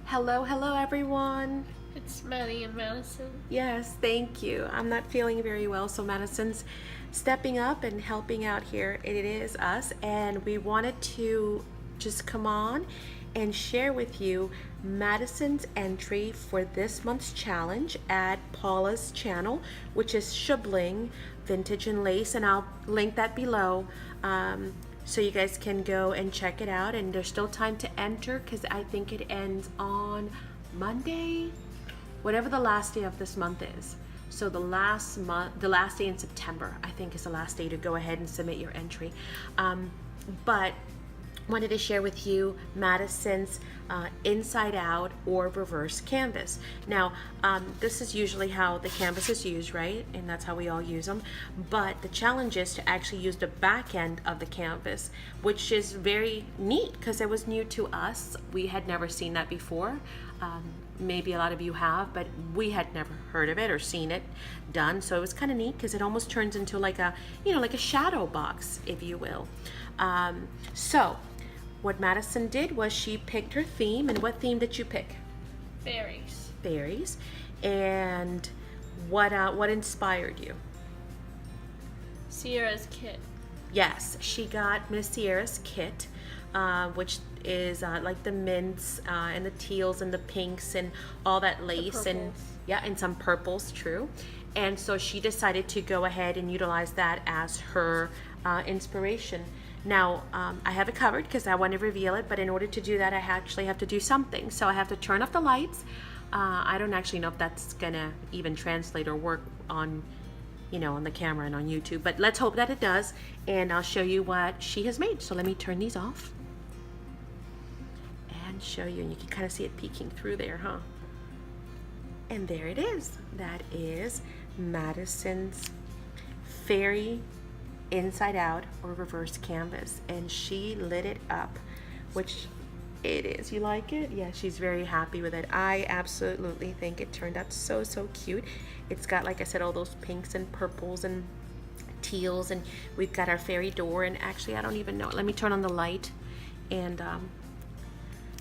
Hello, hello everyone. It's Madi and Madison. Yes, thank you. I'm not feeling very well, so Madison's stepping up and helping out here. It is us, and we wanted to just come on and share with you Madison's entry for this month's challenge at Paula's channel, which is SHABLING Vintage and Lace, and I'll link that below. So you guys can go and check it out, and there's still time to enter because I think it ends on Monday, whatever the last day of this month is. So the last day in September, I think, is the last day to go ahead and submit your entry. But wanted to share with you Madison's inside out or reverse canvas. Now, this is usually how the canvas is used, right? And that's how we all use them. But the challenge is to actually use the back end of the canvas, which is very neat because it was new to us. We had never seen that before. Maybe a lot of you have, but we had never heard of it or seen it done. So it was kind of neat because it almost turns into like a, like a shadow box, if you will. So what Madison did was she picked her theme. And what theme did you pick? Fairies. Fairies. And what inspired you? Sierra's kit. Yes, she got Miss Sierra's kit, which is like the mints and the teals and the pinks and all that lace and and some purples, true. And so she decided to go ahead and utilize that as her inspiration. Now, I have it covered because I want to reveal it, but in order to do that, I actually have to do something. So I have to turn off the lights. I don't actually know if that's gonna even translate or work on, on the camera and on YouTube, but let's hope that it does, and I'll show you what she has made. So let me turn these off and show you, and you can kind of see it peeking through there, huh? And there it is. That is Madison's fairy inside out or reverse canvas, and she lit it up, which it is. You like it? Yeah, she's very happy with it. I absolutely think it turned out so cute. It's got, like I said, all those pinks and purples and teals, and we've got our fairy door, and actually I don't even know, let me turn on the light, and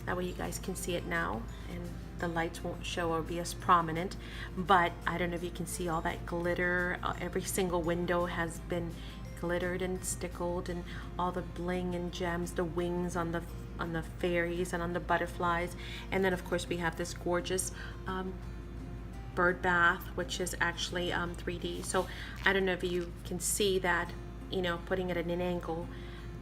that way you guys can see it now, and the lights won't show or be as prominent, but I don't know if you can see all that glitter. Every single window has been glittered and stickled, and all the bling and gems, the wings on the fairies and on the butterflies. And then of course we have this gorgeous bird bath, which is actually 3D. So I don't know if you can see that, putting it at an angle,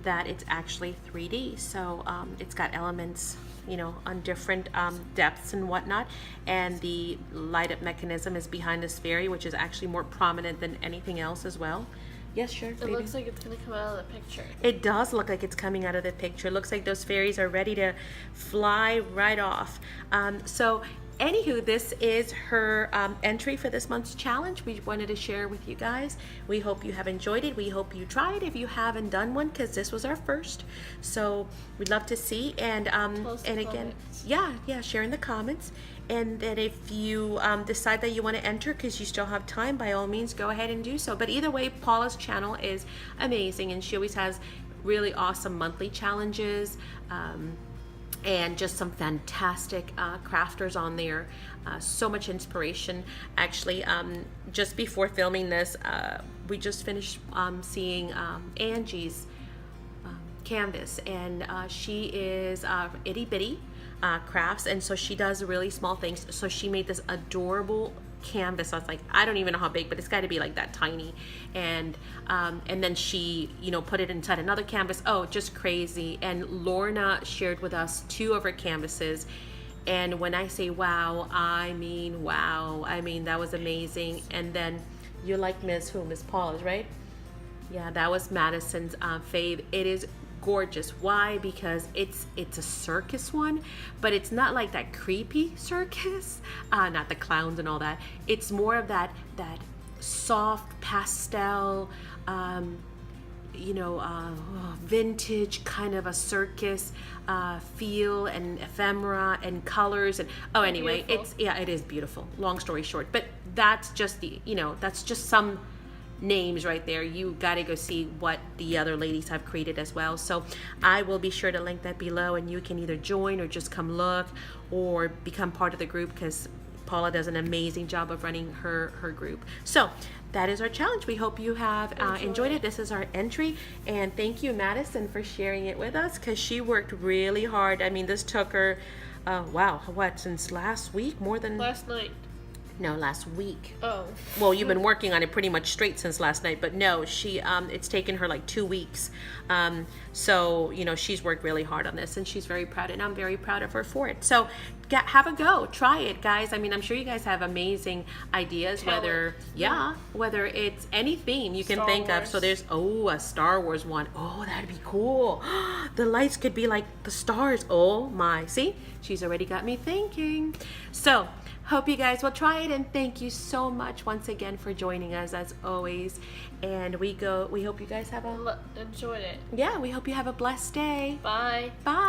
that it's actually 3D. So it's got elements, on different depths and whatnot, and the light up mechanism is behind this fairy, which is actually more prominent than anything else as well. Yes, sure. It looks like it's going to come out of the picture. It does look like it's coming out of the picture. It looks like those fairies are ready to fly right off. So anywho, this is her entry for this month's challenge. We wanted to share with you guys. We hope you have enjoyed it. We hope you try it if you haven't done one, because this was our first. So we'd love to see, and again, share in the comments. And then if you decide that you want to enter because you still have time, by all means go ahead and do so. But either way, Paula's channel is amazing, and she always has really awesome monthly challenges, and just some fantastic crafters on there. So much inspiration. Actually, just before filming this, we just finished seeing Angie's canvas, and she is itty bitty crafts, and so she does really small things. So she made this adorable canvas. I was like, I don't even know how big, but it's got to be like that tiny. And then she put it inside another canvas. Oh, just crazy. And Lorna shared with us 2 of her canvases, and when I say wow, I mean wow. I mean, that was amazing. And then you like Miss Paula's, right? Yeah, that was Madison's fave. It is gorgeous. Why? Because it's a circus one, but it's not like that creepy circus, not the clowns and all that. It's more of that soft pastel, vintage kind of a circus feel, and ephemera and colors, and anyway, beautiful. It is beautiful. Long story short, but that's just some names right there. You got to go see what the other ladies have created as well. So I will be sure to link that below, and you can either join or just come look or become part of the group, because Paula does an amazing job of running her group. So that is our challenge. We hope you have enjoyed it. This is our entry, and thank you, Madison, for sharing it with us, because she worked really hard. I mean, this took her wow, what, since last week? More than Last night. No, last week. Oh. Well, you've been working on it pretty much straight since last night, but no, she it's taken her like 2 weeks. So, you know, she's worked really hard on this, and she's very proud, and I'm very proud of her for it. So have a go, try it, guys. I mean, I'm sure you guys have amazing ideas, whether it's any theme you can Star think of. Wars. So there's a Star Wars one. Oh, that'd be cool. The lights could be like the stars. Oh my, see, she's already got me thinking. So hope you guys will try it, and thank you so much once again for joining us as always. And we hope you guys have Enjoyed it. we hope you have a blessed day. Bye. Bye.